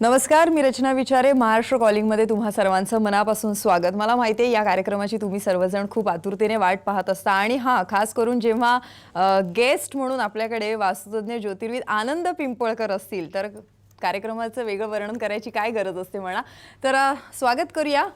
नमस्कार, मी रचना विचारे. महाराष्ट्र कॉलिंगमध्ये तुम्हा सर्वांचं मनापासून स्वागत. मला माहिती आहे या कार्यक्रमाची तुम्ही सर्वजण खूप आतुरतेने वाट पाहत असता आणि हां, खास करून जेव्हा गेस्ट म्हणून आपल्याकडे वास्तुतज्ञ ज्योतिर्विद आनंद पिंपळकर असतील तर कार्यक्रमाचं वेगळं वर्णन करायची काय गरज असते म्हणा. तर स्वागत करूया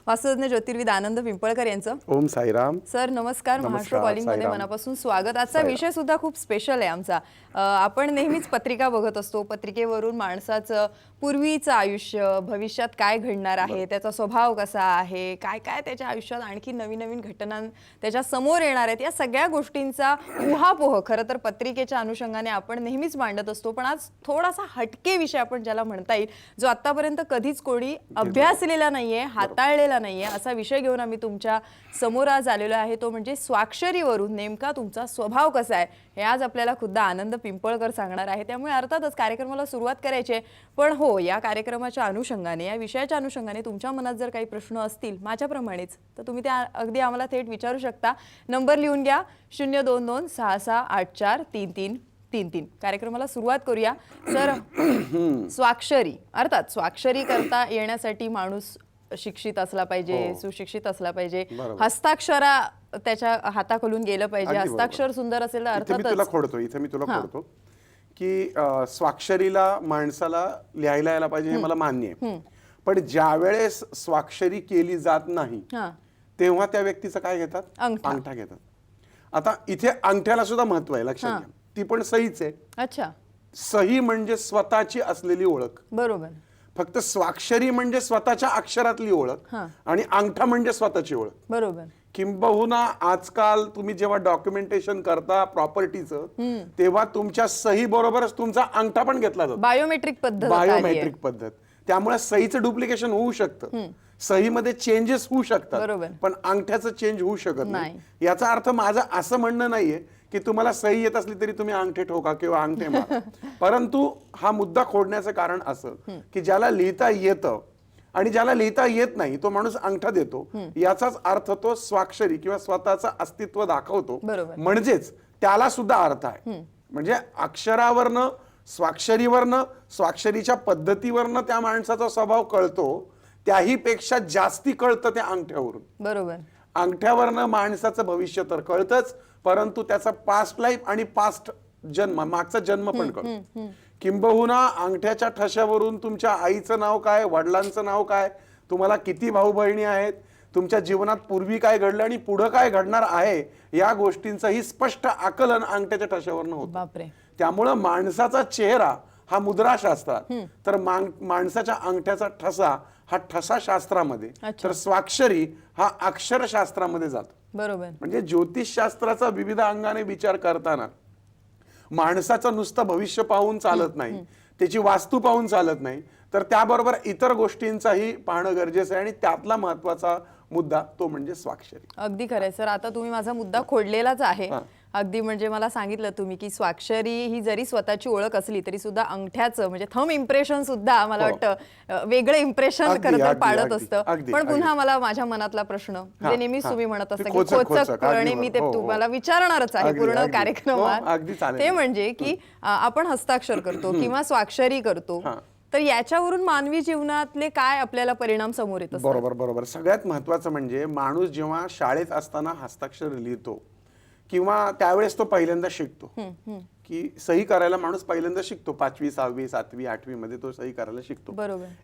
वास्तुतज्ञ ज्योतिर्विद आनंद पिंपळकर यांचं. ओम साईराम सर, नमस्कार. महाराष्ट्र कॉलिंगमध्ये मनापासून स्वागत. आजचा विषय सुद्धा खूप स्पेशल आहे आमचा. आपण नेहमीच पत्रिका बघत असतो. पत्रिकेवरून माणसाचं पूर्वीचं आयुष्य, भविष्यात काय घडणार आहे, त्याचा स्वभाव कसा आहे, काय काय त्याच्या आयुष्यात आणखी नवीन नवीन घटना त्याच्या समोर येणार आहेत, या सगळ्या गोष्टींचा उहापोह खरं तर पत्रिकेच्या अनुषंगाने आपण नेहमीच मांडत असतो. पण आज थोडासा हटके विषय आपण ज्याला म्हणता येईल, जो आतापर्यंत कधीच कोणी अभ्यासलेला नाहीये, हाताळलेला नाहीये, असा विषय घेऊन आम्ही तुमच्या समोर आज आलेलो आहे. तो म्हणजे स्वाक्षरीवरून नेमका तुमचा स्वभाव कसा आहे हे आज आपल्याला खुद्द आनंद पिंपळकर सांगणार आहे. त्यामुळे अर्थातच कार्यक्रमाला सुरुवात करायची आहे. पण हो, या कार्यक्रमाच्या अनुषंगाने, या विषयाच्या अनुषंगाने तुमच्या मनात जर काही प्रश्न असतील माझ्याप्रमाणेच, तर तुम्ही ते अगदी आम्हाला थेट विचारू शकता. नंबर लिहून घ्या, 02266843333. कार्यक्रमाला सुरुवात करूया. सर, स्वाक्षरी अर्थात स्वाक्षरी करता येण्यासाठी माणूस शिक्षित असला पाहिजे, सुशिक्षित असला पाहिजे, हस्ताक्षरा त्याच्या हाताखालून गेलं पाहिजे, हस्ताक्षर सुंदर असेल तर अर्थातच. इथे मी तुला खोडतो की स्वाक्षरीला माणसाला लिहायला यायला पाहिजे हे मला मान्य आहे. पण ज्या वेळेस स्वाक्षरी केली जात नाही तेव्हा त्या व्यक्तीचं काय घेतात? अंगठा घेतात. आता इथे अंगठ्याला सुद्धा महत्व आहे, लक्षात घ्या. ती पण सहीच आहे. अच्छा. सही म्हणजे स्वतःची असलेली ओळख. बरोबर. फक्त स्वाक्षरी म्हणजे स्वतःच्या अक्षरातली ओळख आणि अंगठा म्हणजे स्वतःची ओळख. बरोबर. किंबहुना आजकाल तुम्ही जेव्हा डॉक्युमेंटेशन करता प्रॉपर्टीचं, तेव्हा तुमच्या सही बरोबरच तुमचा अंगठा पण घेतला जातो. बायोमेट्रिक पद्धत. त्यामुळे सहीचं डुप्लिकेशन होऊ शकतं, सहीमध्ये चेंजेस होऊ शकतात, पण अंगठ्याचं चेंज होऊ शकत नाही. याचा अर्थ माझं असं म्हणणं नाहीये की तुम्हाला सही येत असली तरी तुम्ही अंगठे ठोका किंवा अंगठे मारा. परंतु हा मुद्दा खोडण्याचं कारण असं की ज्याला लिहिता येतं आणि ज्याला लिहिता येत नाही तो माणूस अंगठा देतो, याचाच अर्थ तो स्वाक्षरी किंवा स्वतःचं अस्तित्व दाखवतो, म्हणजेच त्याला सुद्धा अर्थ आहे. म्हणजे अक्षरावरनं, स्वाक्षरीवरनं, स्वाक्षरीच्या पद्धतीवरनं त्या माणसाचा स्वभाव कळतो, त्याही पेक्षा जास्ती कळतं त्या अंगठ्यावरून. बरोबर. अंगठ्यावरनं माणसाचं भविष्य तर कळतच, परंतु त्याचा पास्ट लाईफ आणि पास्ट जन्म, मागचा जन्म पण कळतो. किंबहुना अंगठ्याच्या ठशावरून तुमच्या आईचं नाव काय, वडिलांचं नाव काय, तुम्हाला किती भाऊ बहिणी आहेत, तुमच्या जीवनात पूर्वी काय घडलं आणि पुढे काय घडणार आहे, या गोष्टींचंही स्पष्ट आकलन अंगठ्याच्या ठशावरनं होतं. त्यामुळं माणसाचा चेहरा हा मुद्राशास्त्रात, तर माणसाच्या अंगठ्याचा ठसा हा ठसाशास्त्रामध्ये, तर स्वाक्षरी हा अक्षरशास्त्रामध्ये जातो. बरोबर. म्हणजे ज्योतिषशास्त्राचा विविध अंगाने विचार करताना माणसाचं नुसतं भविष्य पाहून चालत नाही, त्याची वास्तू पाहून चालत नाही, तर त्याबरोबर इतर गोष्टींचाही पाहणं गरजेचं आहे. आणि त्यातला महत्वाचा मुद्दा तो म्हणजे स्वाक्षरी. अगदी खरंय सर. आता तुम्ही माझा मुद्दा खोडलेलाच आहे. अगदी म्हणजे मला सांगितलं तुम्ही की स्वाक्षरी ही जरी स्वतःची ओळख असली तरी सुद्धा अंगठ्याचं म्हणजे थंब इम्प्रेशन सुद्धा मला वाटतं वेगळं इम्प्रेशन खरं तर पाडत असतं. पण पुन्हा मला माझ्या मनातला प्रश्न जे नेहमीच तुम्ही म्हणत असता की खोचक आणि मी ते तुम्हाला विचारणारच आहे पूर्ण कार्यक्रमात, ते म्हणजे की आपण हस्ताक्षर करतो किंवा स्वाक्षरी करतो, तर याच्यावरून मानवी जीवनातले काय आपल्याला परिणाम समोर येतात? बरोबर. सगळ्यात महत्वाचं म्हणजे माणूस जेव्हा शाळेत असताना हस्ताक्षर लिहितो किंवा त्यावेळेस तो पहिल्यांदा शिकतो की सही करायला माणूस पहिल्यांदा शिकतो. 5वी 6वी 7वी 8वी मध्ये तो सही करायला शिकतो.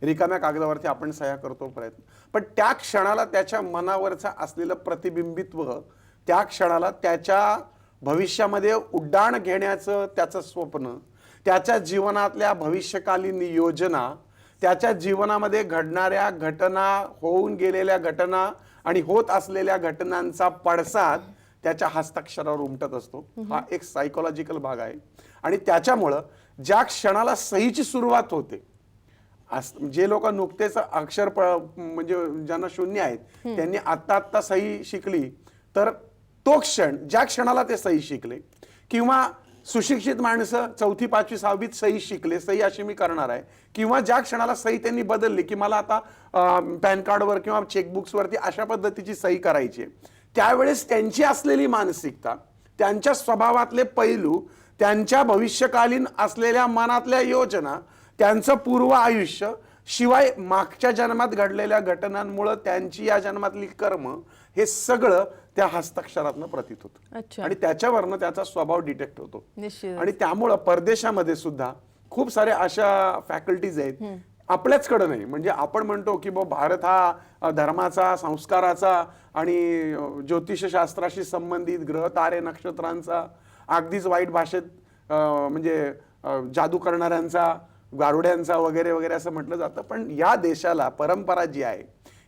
रिकाम्या कागदावरती आपण सह्या करतो प्रयत्न, पण त्या क्षणाला त्याच्या मनावरचं असलेलं प्रतिबिंबित्व, त्या क्षणाला त्याच्या भविष्यामध्ये उड्डाण घेण्याचं त्याचं स्वप्न, त्याच्या जीवनातल्या भविष्यकालीन योजना, त्याच्या जीवनामध्ये घडणाऱ्या घटना, होऊन गेलेल्या घटना आणि होत असलेल्या घटनांचा पडसाद त्याच्या हस्ताक्षरावर उमटत असतो. हा एक सायकोलॉजिकल भाग आहे. आणि त्याच्यामुळं ज्या क्षणाला सहीची सुरुवात होते, जे लोक नुकतेच अक्षर म्हणजे ज्यांना शून्य आहेत त्यांनी आत्ता सही शिकली, तर तो क्षण, ज्या क्षणाला ते सही शिकले, किंवा सुशिक्षित माणसं 4थी 5वी 6वीत सही शिकले, सही अशी मी करणार आहे, किंवा ज्या क्षणाला सही त्यांनी बदलली की मला आता पॅन कार्डवर किंवा चेकबुक्सवरती अशा पद्धतीची सही करायची आहे, त्यावेळेस त्यांची असलेली मानसिकता, त्यांच्या स्वभावातले पैलू, त्यांच्या भविष्यकालीन असलेल्या मनातल्या योजना, त्यांचं पूर्व आयुष्य शिवाय मागच्या जन्मात घडलेल्या घटनांमुळे त्यांची या जन्मातली कर्म हे सगळं त्या हस्ताक्षरातनं प्रतीत होतं अच्छा. आणि त्याच्यावरनं त्याचा स्वभाव डिटेक्ट होतो. निश्चित. आणि त्यामुळं परदेशामध्ये सुद्धा खूप साऱ्या अशा फॅकल्टीज आहेत आपल्याचकडे नाही. म्हणजे आपण म्हणतो की भारत हा धर्माचा, संस्काराचा आणि ज्योतिषशास्त्राशी संबंधित ग्रह तारे नक्षत्रांचा, अगदीच वाईट भाषेत म्हणजे जादू करणाऱ्यांचा, गारुड्यांचा वगैरे वगैरे असं म्हटलं जातं. पण या देशाला परंपरा जी आहे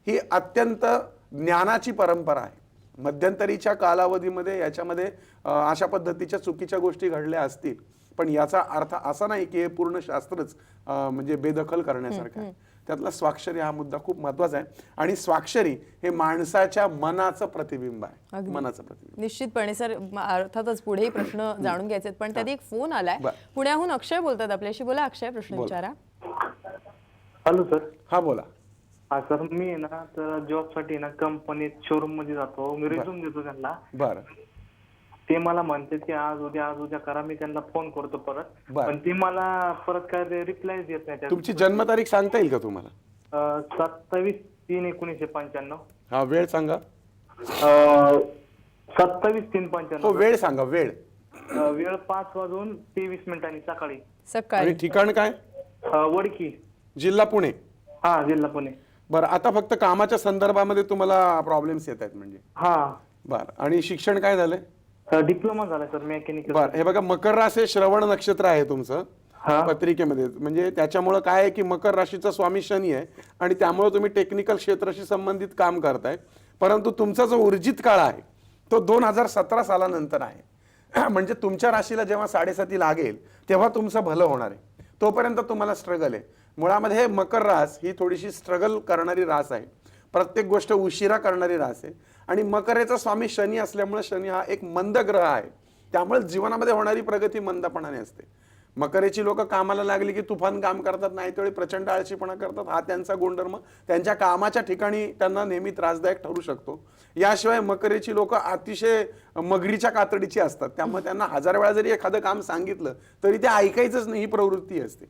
ही अत्यंत ज्ञानाची परंपरा आहे. मध्यंतरीच्या कालावधीमध्ये याच्यामध्ये अशा पद्धतीच्या चुकीच्या गोष्टी घडल्या असतील, पण याचा अर्थ असा नाही की हे पूर्ण शास्त्रच म्हणजे बेदखल करण्यासारखं आहे. त्यातला स्वाक्षरी हा मुद्दा खूप महत्वाचा आहे. आणि स्वाक्षरी हे माणसाच्या मनाचं प्रतिबिंब आहे. मनाचं प्रतिबिंब. निश्चितपणे सर, अर्थातच पुढेही प्रश्न जाणून घ्यायचे पण त्यात एक फोन आलाय. पुण्याहून अक्षय बोलतात आपल्याशी. बोला अक्षय, प्रश्न विचारा. Hello sir. हा बोला. हा सर, मी आहे ना तर जॉब साठी ना कंपनीत शोरूम मध्ये जातो. मी रिझ्यूम देतो त्यांना. बरं. ते मला म्हणते की आज उद्या करा. मी त्यांना फोन करतो परत, पण ते मला परत काय रिप्लाय देत नाही. तुमची जन्मतारीख सांगता येईल का तुम्हाला? 27/3/1995. हा, वेळ सांगा. 27/3/95. हो, वेळ सांगा. वेळ 5:23 सकाळी. आणि ठिकाण काय? वडकी, जिल्हा पुणे. हा, जिल्हा पुणे. बरं, आता फक्त कामाच्या संदर्भामध्ये तुम्हाला प्रॉब्लेम्स येत आहेत म्हणजे? हा. बरं, आणि शिक्षण काय झालंय? डिप्लोमा झाला सर, मेकॅनिकल. बरं, हे बघा, मकर राशी हे श्रवण नक्षत्र आहे तुमचं पत्रिकेमध्ये. म्हणजे त्याच्यामुळे काय आहे की मकर राशीचा स्वामी शनी आहे आणि त्यामुळे तुम्ही टेक्निकल क्षेत्राशी संबंधित काम करताय. परंतु तुमचा जो ऊर्जित काळ आहे तो 2017 सालानंतर आहे. म्हणजे तुमच्या राशीला जेव्हा 7.5 लागेल तेव्हा तुमचं भलं होणार आहे. तोपर्यंत तुम्हाला स्ट्रगल आहे. मुळामध्ये हे मकर रास ही थोडीशी स्ट्रगल करणारी रास आहे. प्रत्येक गोष्ट उशिरा करणारी रास आहे. आणि मकरेचा स्वामी शनी असल्यामुळे शनी हा एक मंद ग्रह आहे. त्यामुळे जीवनामध्ये होणारी प्रगती मंदपणाने असते. मकरेची लोक कामाला लागली की तुफान काम करतात, नाही त्यावेळी प्रचंड आळशीपणा करतात. हा त्यांचा गुणधर्म त्यांच्या कामाच्या ठिकाणी त्यांना नेहमी त्रासदायक ठरू शकतो. याशिवाय मकरेची लोक अतिशय मगरीच्या कातडीची असतात. त्यामुळे त्यांना 1000 वेळा जरी एखादं काम सांगितलं तरी ते ऐकायचंच नाही, ही प्रवृत्ती असते.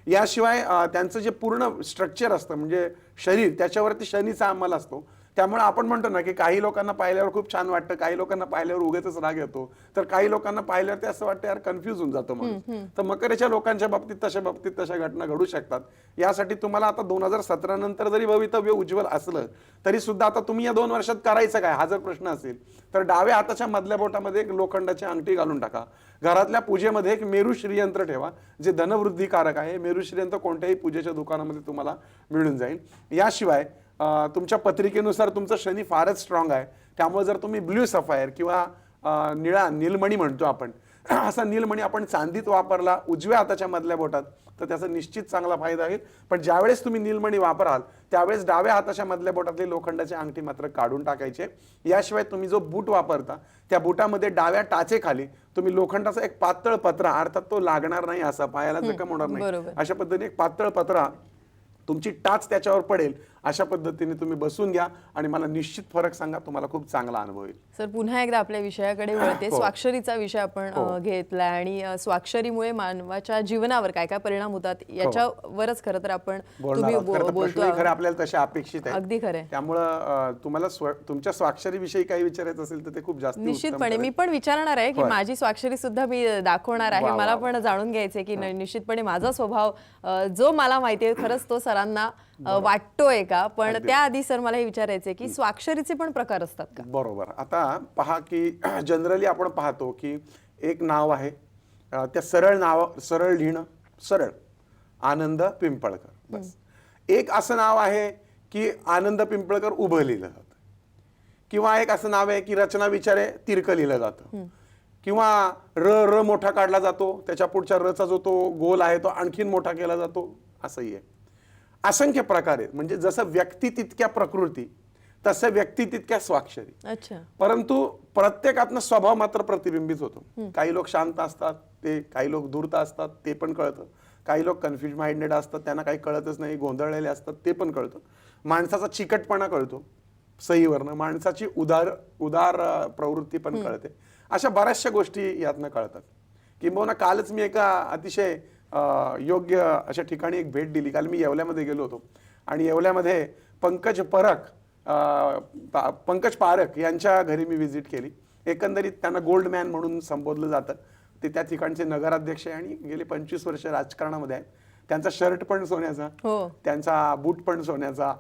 याशिवाय त्यांचं जे पूर्ण स्ट्रक्चर असतं म्हणजे शरीर, त्याच्यावरती शनीचा अंमल असतो. त्यामुळे आपण म्हणतो ना की काही लोकांना पाहिल्यावर खूप छान वाटतं, काही लोकांना पाहिल्यावर उगाचच राग येतो, तर काही लोकांना पाहिल्यावर ते असं वाटतं यार कन्फ्यूज होऊन जातो माणूस. तर मकरेच्या लोकांच्या बाबतीत तशा घटना घडू शकतात. यासाठी तुम्हाला आता 2017 नंतर जरी भवितव्य उज्ज्वल असलं तरी सुद्धा आता तुम्ही या 2 वर्षात करायचं काय हा जर प्रश्न असेल तर डाव्या हाताच्या मधल्या बोटामध्ये एक लोखंडाची अंगठी घालून टाका. घरातल्या पूजेमध्ये एक मेरू श्रीयंत्र ठेवा जे धनवृद्धिकारक आहे. मेरू श्रीयंत्र कोणत्याही पूजेच्या दुकानामध्ये तुम्हाला मिळून जाईल. याशिवाय तुमच्या पत्रिकेनुसार तुमचा शनी फारच स्ट्रॉंग आहे. त्यामुळे जर तुम्ही ब्ल्यू सफायर किंवा नीलमणी म्हणतो आपण, असा नीलमणी आपण चांदीत वापरला उजव्या हाताच्या मधल्या बोटात तर त्याचा निश्चित चांगला फायदा होईल. पण ज्यावेळेस तुम्ही नीलमणी वापराल त्यावेळेस डाव्या हाताच्या मधल्या बोटातली लोखंडाची अंगठी मात्र काढून टाकायचे. याशिवाय तुम्ही जो बूट वापरता त्या बुटामध्ये डाव्या टाचेखाली तुम्ही लोखंडाचा एक पातळ पत्रा, अर्थात तो लागणार नाही असा, पायाला जखम होणार नाही अशा पद्धतीने एक पातळ पत्रा, तुमची टाच त्याच्यावर पडेल अशा पद्धतीने तुम्ही बसून घ्या आणि मला निश्चित फरक सांगा. तुम्हाला खूप चांगला अनुभव येईल. सर, पुन्हा एकदा आपल्या विषयाकडे वळते. स्वाक्षरीचा विषय आपण घेतलाय आणि स्वाक्षरीमुळे मानवाच्या जीवनावर काय काय परिणाम होतात याच्यावरच खरं तर आपण बोलतो. खरं आपल्याला तशा अपेक्षित आहे. अगदी खरं. त्यामुळं तुम्हाला तुमच्या स्वाक्षरीविषयी काही विचारायचं असेल तर ते खूप जास्त निश्चितपणे मी पण विचारणार आहे की माझी स्वाक्षरी सुद्धा मी दाखवणार आहे. मला पण जाणून घ्यायचंय की निश्चितपणे माझा स्वभाव जो मला माहितीये खरंच तो सरांना वाटतोय का. पण त्याआधी सर मला हे विचारायचंय की स्वाक्षरीचे पण प्रकार असतात का? बरोबर. आता पहा की जनरली आपण पाहतो की एक नाव आहे, त्या सरळ लिहिणं, सरळ आनंद पिंपळकर, बस. एक असं नाव आहे की आनंद पिंपळकर उभं लिहिलं जातं, किंवा एक असं नाव आहे की रचना विचारे तिरकं लिहिलं जातं, किंवा र मोठा काढला जातो, त्याच्या पुढच्या रचा जो तो गोल आहे तो आणखीन मोठा केला जातो, असंही आहे. असंख्य प्रकार आहेत. म्हणजे जसं व्यक्ती तितक्या प्रकृती तसं व्यक्ती तितक्या स्वाक्षरी. अच्छा. परंतु प्रत्येकातनं स्वभाव मात्र प्रतिबिंबित होतो. काही लोक शांत असतात, ते काही लोक धूर्त असतात, ते पण कळतं. काही लोक कन्फ्युज माइंडेड असतात, त्यांना काही कळतच नाही, गोंधळलेले असतात, ते पण कळतं. माणसाचा चिकटपणा कळतो सहीवरनं, माणसाची उदार प्रवृत्ती पण कळते. अशा बऱ्याचशा गोष्टी यातनं कळतात. किंबहुना कालच मी एका अतिशय योग्य अशा ठिकाणी एक भेट दिली. काल मी येवल्यामध्ये गेलो होतो आणि येवल्यामध्ये पंकज पारख यांच्या घरी मी व्हिजिट केली. एकंदरीत त्यांना गोल्ड मॅन म्हणून संबोधलं जातं. ते त्या ठिकाणचे नगराध्यक्ष आहे आणि गेले 25 वर्ष राजकारणामध्ये आहेत. त्यांचा शर्ट पण सोन्याचा, त्यांचा बूट पण सोन्याचा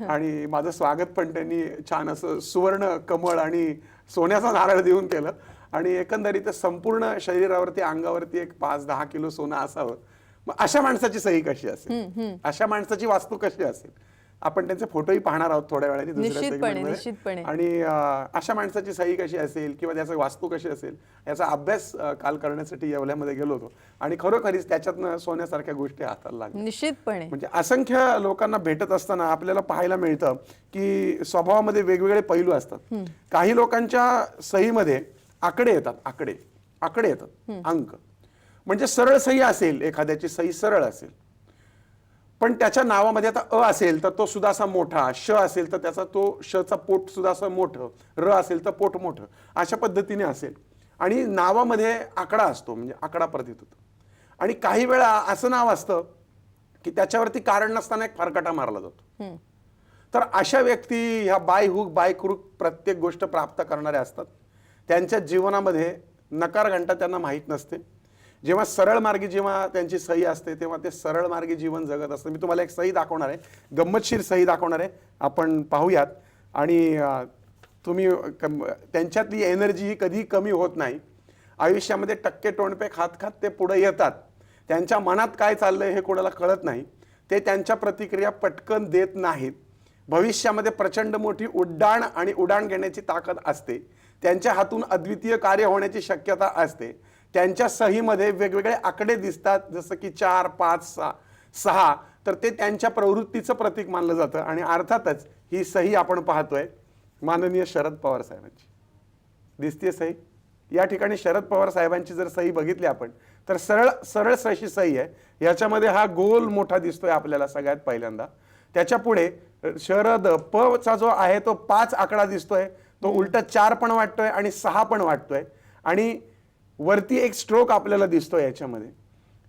आणि माझं स्वागत पण त्यांनी छान असं सुवर्ण कमळ आणि सोन्याचा नारळ देऊन केलं. आणि एकंदरीत संपूर्ण शरीरावरती अंगावरती एक 5-10 किलो सोनं असावं. मग अशा माणसाची सही कशी असेल, अशा माणसाची वास्तू कशी असेल, आपण त्यांचे फोटोही पाहणार आहोत थोड्या वेळाने दुसऱ्या सेगमेंटमध्ये. आणि अशा माणसाची सही कशी असेल किंवा त्याची वास्तू कशी असेल याचा अभ्यास काल करण्यासाठी येवल्यामध्ये गेलो होतो आणि खरोखरीच त्याच्यातनं सोन्यासारख्या गोष्टी हाताला लागल्या. निश्चितपणे म्हणजे असंख्य लोकांना भेटत असताना आपल्याला पाहायला मिळतं की स्वभावामध्ये वेगवेगळे पैलू असतात. काही लोकांच्या सहीमध्ये आकडे येतात, आकडे येतात, अंक. म्हणजे सरळ सही असेल, एखाद्याची सही सरळ असेल पण त्याच्या नावामध्ये आता अ असेल तर तो सुद्धा असा मोठा, श असेल तर त्याचा तो शचा पोट सुद्धा असं मोठं, र असेल तर पोट मोठं, अशा पद्धतीने असेल. आणि नावामध्ये आकडा असतो, म्हणजे आकडा प्रतीत होतो. आणि काही वेळा असं नाव असतं की त्याच्यावरती कारण नसताना एक फरकाटा मारला जातो. तर अशा व्यक्ती ह्या बाय हुक बाय क्रूक प्रत्येक गोष्ट प्राप्त करणाऱ्या असतात. त्यांच्या जीवनामध्ये नकार घंटा त्यांना माहीत नसते. जेव्हा सरळ मार्गी जेव्हा त्यांची सही असते तेव्हा ते सरळ मार्गी जीवन जगत असतं. मी तुम्हाला एक सही दाखवणार आहे, गंमतशीर सही दाखवणार आहे, आपण पाहूयात. आणि तुम्ही त्यांच्यातली एनर्जी ही कधी कमी होत नाही. आयुष्यामध्ये टक्के टोणपे खात खात ते पुढे येतात. त्यांच्या मनात काय चाललंय हे कोणाला कळत नाही. ते त्यांच्या प्रतिक्रिया पटकन देत नाहीत. भविष्यामध्ये प्रचंड मोठी उड्डाण घेण्याची ताकद असते. त्यांच्या हातून अद्वितीय कार्य होण्याची शक्यता असते. त्यांच्या सहीमध्ये वेगवेगळे आकडे दिसतात, जसं की 4, 5, 6. तर ते त्यांच्या प्रवृत्तीचं प्रतीक मानलं जातं. आणि अर्थातच ही सही आपण पाहतोय माननीय शरद पवार साहेबांची. दिसतीये सही या ठिकाणी. शरद पवार साहेबांची जर सही बघितली आपण तर सरळ अशी सही आहे. याच्यामध्ये हा गोल मोठा दिसतोय आपल्याला सगळ्यात पहिल्यांदा. त्याच्या पुढे शरद प चा जो आहे तो 5 आकडा दिसतोय, तो उलटा 4 पण वाटतोय आणि 6 पण वाटतोय. आणि वरती एक स्ट्रोक आपल्याला दिसतोय याच्यामध्ये.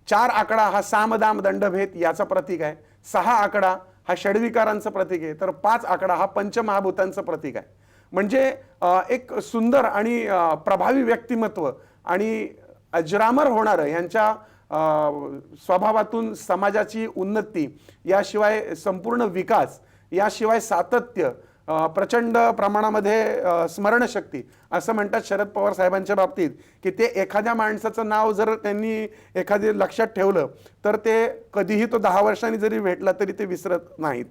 4 आकडा हा सामदाम दंडभेद याचा प्रतीक आहे. 6 आकडा हा षड्विकारांचं प्रतीक आहे. तर 5 आकडा हा पंचमहाभूतांचं प्रतीक आहे. म्हणजे एक सुंदर आणि प्रभावी व्यक्तिमत्व आणि अजरामर होणारं यांच्या स्वभावातून समाजाची उन्नती, याशिवाय संपूर्ण विकास, याशिवाय सातत्य, प्रचंड प्रमाणामध्ये स्मरणशक्ती, असं म्हणतात शरद पवार साहेबांच्या बाबतीत की ते एखाद्या माणसाचं नाव जर त्यांनी एखादे लक्षात ठेवलं तर ते कधीही तो 10 वर्षांनी जरी भेटला तरी ते विसरत नाहीत.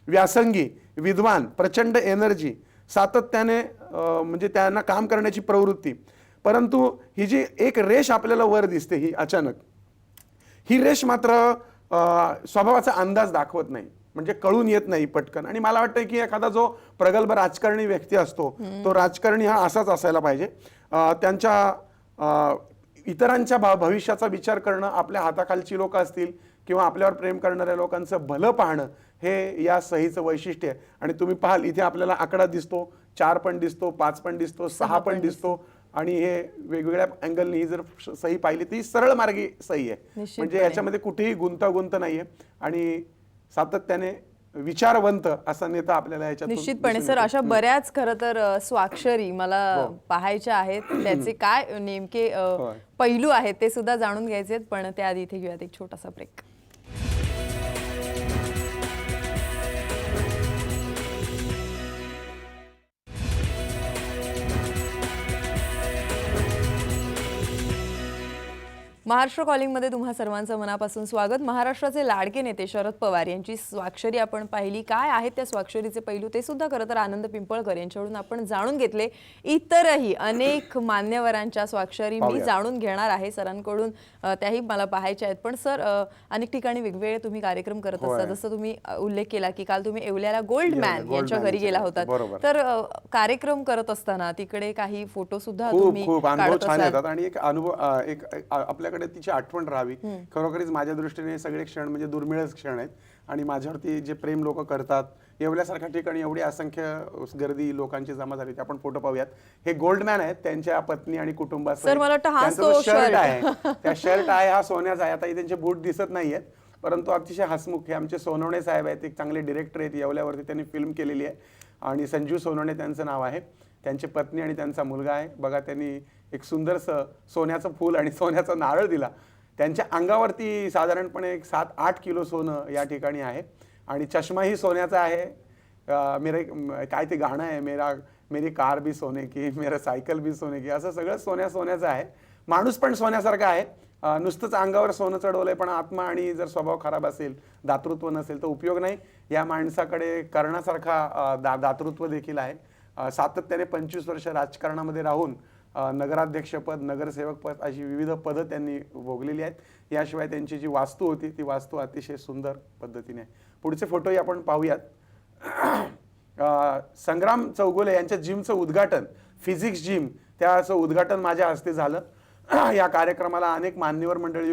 व्यासंगी, विद्वान, प्रचंड एनर्जी, सातत्याने म्हणजे त्यांना काम करण्याची प्रवृत्ती. परंतु ही जी एक रेष आपल्याला वर दिसते ही अचानक, ही रेष मात्र स्वभावाचा अंदाज दाखवत नाही, म्हणजे कळून येत नाही पटकन. आणि मला वाटतं की एखादा जो प्रगल्भ राजकारणी व्यक्ती असतो तो राजकारणी हा असाच असायला पाहिजे. त्यांच्या इतरांच्या भविष्याचा विचार करणं, आपल्या हाताखालची लोक असतील किंवा आपल्यावर प्रेम करणाऱ्या लोकांचं भलं पाहणं हे या सहीचं वैशिष्ट्य आहे. आणि तुम्ही पाहाल इथे आपल्याला आकडा दिसतो, 4 पण दिसतो, 5 पण दिसतो, 6 पण दिसतो. आणि हे वेगवेगळ्या अँगलनी ही जर सही पाहिली ती सरळ मार्गी सही आहे. म्हणजे याच्यामध्ये कुठेही गुंतागुंत नाहीये आणि सातत्याने विचारवंत असा नेता आपल्याला याच्यात निश्चितपणे. सर, अशा बऱ्याच खरं तर स्वाक्षरी मला पाहायच्या आहेत. त्याचे काय नेमके पैलू आहेत ते सुद्धा जाणून घ्यायचे आहेत. पण त्याआधी इथे घेऊयात एक छोटासा ब्रेक. महाराष्ट्र कॉलिंगमध्ये तुम्हा सर्वांचं मनापासून स्वागत. महाराष्ट्राचे लाडके नेते शरद पवार यांची स्वाक्षरी आपण पाहिली. काय आहेत त्या स्वाक्षरीचे पैलू ते सुद्धा खरं तर आनंद पिंपळकर यांच्याकडून आपण जाणून घेतले. इतरही अनेक मान्यवरांच्या स्वाक्षरी मी जाणून घेणार आहे सरांकडून, त्याही मला पाहायच्या आहेत. पण सर, अनेक ठिकाणी वेगवेगळे तुम्ही कार्यक्रम करत असता. जसं तुम्ही उल्लेख केला की काल तुम्ही येवल्याला गोल्ड मॅन यांच्या घरी गेला होता. तर कार्यक्रम करत असताना तिकडे काही फोटो सुद्धा तुम्ही काढत असतात. आणि एक अनुभव, एक आपल्या तिची आठवण राहावी. खरोखरीच माझ्या दृष्टीने सगळे क्षण म्हणजे दुर्मिळच क्षण आहेत. आणि माझ्यावरती जे प्रेम लोक करतात येवल्यासारख्या ठिकाणी एवढी असंख्य गर्दी लोकांची जमा झाली होती. आपण फोटो पाहूयात. हे गोल्डमॅन आहेत, त्यांच्या पत्नी आणि कुटुंबासह. सर, मला वाटतं हाच त्यांचा तो जो शर्ट shirt. आहे त्या शर्ट आहे हा सोन्याचा आहे. आता हे त्यांचे बूट दिसत नाहीयेत, परंतु अतिशय हसमुख हे आमचे सोनवणे साहेब आहेत. एक चांगले डिरेक्टर आहेत, येवल्यावरती त्यांनी फिल्म केलेली आहे आणि संजू सोनवणे त्यांचं नाव आहे. त्यांची पत्नी आणि त्यांचा मुलगा आहे. बघा, त्यांनी एक सुंदरसं सोन्याचं फूल आणि सोन्याचा नारळ दिला. त्यांच्या अंगावरती साधारणपणे एक 7-8 किलो सोनं या ठिकाणी आहे आणि चष्माही सोन्याचा आहे. काय ते गाणं आहे, मेरी कार भी सोने की, मेरा सायकल भी सोने की, असं सगळं सोन्याचं आहे. माणूस पण सोन्यासारखा आहे. नुसतंच अंगावर सोनं चढवलंय, पण आत्मा आणि जर स्वभाव खराब असेल, दातृत्व नसेल तर उपयोग नाही. या माणसाकडे कर्णासारखा दातृत्व देखील आहे. सातत्याने 25 वर्ष राजकारणामध्ये राहून नगराध्यक्षपद, नगरसेवक पद अशी विविध पदं त्यांनी भोगलेली आहेत. याशिवाय त्यांची जी वास्तू होती ती वास्तू अतिशय सुंदर पद्धतीने आहे. पुढचे फोटोही आपण पाहूयात. संग्राम चौगुले यांच्या जिमचं उद्घाटन, फिजिक्स जिम, त्याचं उद्घाटन माझ्या हस्ते झालं. या कार्यक्रमाला अनेक मान्यवर मंडळी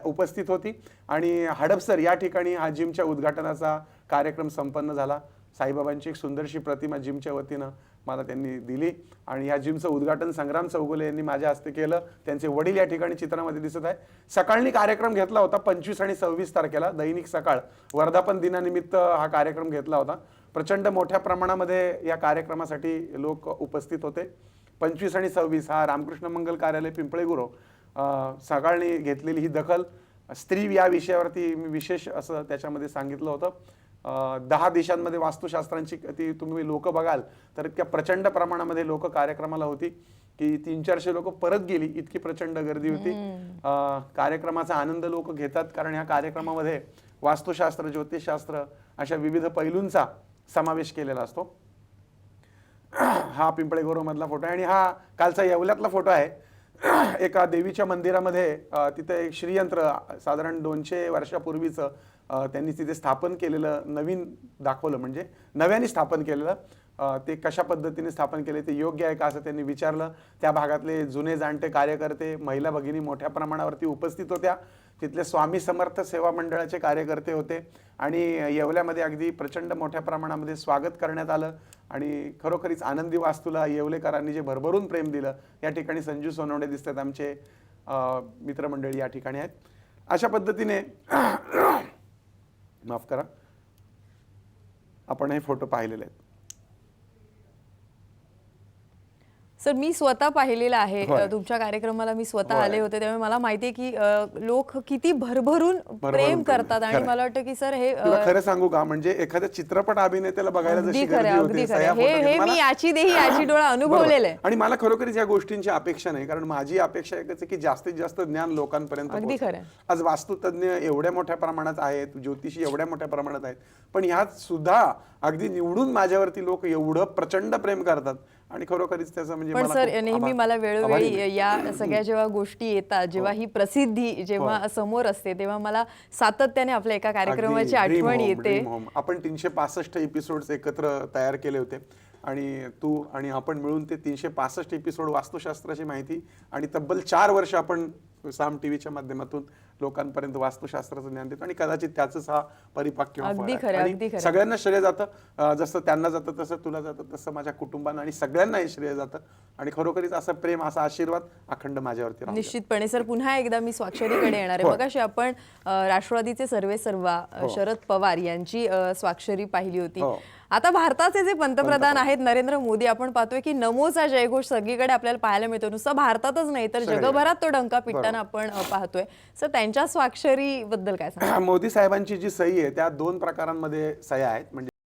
उपस्थित होती आणि हडपसर या ठिकाणी हा जिमच्या उद्घाटनाचा कार्यक्रम संपन्न झाला. साईबाबांची एक सुंदरशी प्रतिमा जिमच्या वतीनं मला त्यांनी दिली आणि या जिमचं उद्घाटन संग्राम चौगुले यांनी माझ्या हस्ते केलं. त्यांचे वडील या ठिकाणी चित्रामध्ये दिसत आहे. सकाळनी कार्यक्रम घेतला होता 25 आणि 26 तारखेला, दैनिक सकाळ वर्धापन दिनानिमित्त हा कार्यक्रम घेतला होता. प्रचंड मोठ्या प्रमाणामध्ये या कार्यक्रमासाठी लोक उपस्थित होते. 25 आणि 26 हा रामकृष्ण मंगल कार्यालय पिंपळे गुरव सकाळनी घेतलेली ही दखल. स्त्री या विषयावरती मी विशेष असं त्याच्यामध्ये सांगितलं होतं. 10 देशांमध्ये वास्तुशास्त्रांची ती तुम्ही लोक बघाल तर इतक्या प्रचंड प्रमाणामध्ये लोक कार्यक्रमाला होती की 300-400 लोक परत गेली, इतकी प्रचंड गर्दी होती. कार्यक्रमाचा आनंद लोक घेतात कारण ह्या कार्यक्रमामध्ये वास्तुशास्त्र, ज्योतिषशास्त्र अशा विविध पैलूंचा समावेश केलेला असतो. हा पिंपळे गुरव मधला फोटो आहे आणि हा कालचा येवल्यातला फोटो आहे. एका देवीच्या मंदिरामध्ये तिथे एक श्रीयंत्र साधारण 200 वर्षापूर्वीचं त्यांनी तिथे स्थापन केलेलं, नवीन दाखवलं, म्हणजे नव्याने स्थापन केलेलं. ते कशा पद्धतीने स्थापन केले ते योग्य आहे का असं त्यांनी विचारलं. त्या भागातले जुने जाणते कार्यकर्ते, महिला भगिनी मोठ्या प्रमाणावरती उपस्थित होत्या. तिथले स्वामी समर्थ सेवा मंडळाचे कार्यकर्ते होते आणि येवल्यामध्ये अगदी प्रचंड मोठ्या प्रमाणामध्ये स्वागत करण्यात आलं आणि खरोखरीच आनंदी वास्तूला येवलेकरांनी जे भरभरून प्रेम दिलं. या ठिकाणी संजू सोनवणे दिसतात, आमचे मित्रमंडळी या ठिकाणी आहेत. अशा पद्धतीने माफ करा, आपण हे फोटो पाहिलेले आहेत. सर, मी स्वतः पाहिलेलं आहे. तुमच्या कार्यक्रमाला मी स्वतः आले होते, त्यामुळे मला माहिती आहे की लोक किती भरभरून प्रेम करतात आणि मला वाटतं की सर हे खरं सांगू का, म्हणजे एखाद्या चित्रपट अभिनेत्याला बघायला जशी अगदी गर्दी खरं, होते, अगदी सह्या खरं. फोटो हे घेत मी याची देही याची डोळा अनुभवलेलं आहे. आणि मला खरोखरीच या गोष्टींची अपेक्षा नाही, कारण माझी अपेक्षा एकच आहे की जास्तीत जास्त ज्ञान लोकांपर्यंत अगदी पोहोचेल. खरं. आज वास्तुतज्ञ एवढ्या मोठ्या प्रमाणात आहेत, ज्योतिषी एवढ्या मोठ्या प्रमाणात आहेत, पण ह्यात सुद्धा अगदी निवडून माझ्यावरती लोक एवढं प्रचंड प्रेम करतात आणि खरोखरीच त्याचं म्हणजे पण सर, नेहमी मला वेळोवेळी या सगळ्या जेव्हा गोष्टी येतात, जेव्हा ही प्रसिद्धी जेव्हा समोर असते, तेव्हा मला सातत्याने आपल्या एका कार्यक्रमाची आठवण येते. आपण 365 एपिसोड्स एकत्र तयार केले होते आणि तू आणि आपण मिळून ते 365 एपिसोड वास्तुशास्त्राची माहिती आणि तब्बल 4 वर्ष आपण साम टीव्हीच्या माध्यमातून लोकांपर्यंत वास्तुशास्त्राचं ज्ञान देतो आणि कदाचित त्याच हा परिपाक किंवा फळ आहे. सगळ्यांना श्रेय जातं, जसं त्यांना जातं तसं तुला जातं, तसं माझ्या कुटुंबांना आणि सगळ्यांना हे श्रेय जातं आणि खरोखरीच असं प्रेम, असा आशीर्वाद अखंड माझ्यावरती राहतो. निश्चितपणे. सर, पुन्हा एकदा मी स्वाक्षरीकडे येणार आहे. मगाशी आपण राष्ट्रवादीचे सर्वेसर्वा शरद पवार यांची स्वाक्षरी पाहिली होती. आता भारताचे जे पंतप्रधान आहेत नरेंद्र मोदी, आपण पाहतोय की नमोचा जयघोष सगळीकडे आपल्याला पाहायला मिळतो. नुसतं भारतातच नाही तर जगभरात तो डंका पिटताना आपण पाहतोय. सर, त्यांच्या स्वाक्षरी बद्दल काय सांगा? मोदी साहेबांची जी सही आहे त्या 2 प्रकारांमध्ये सह्या आहेत. म्हणजे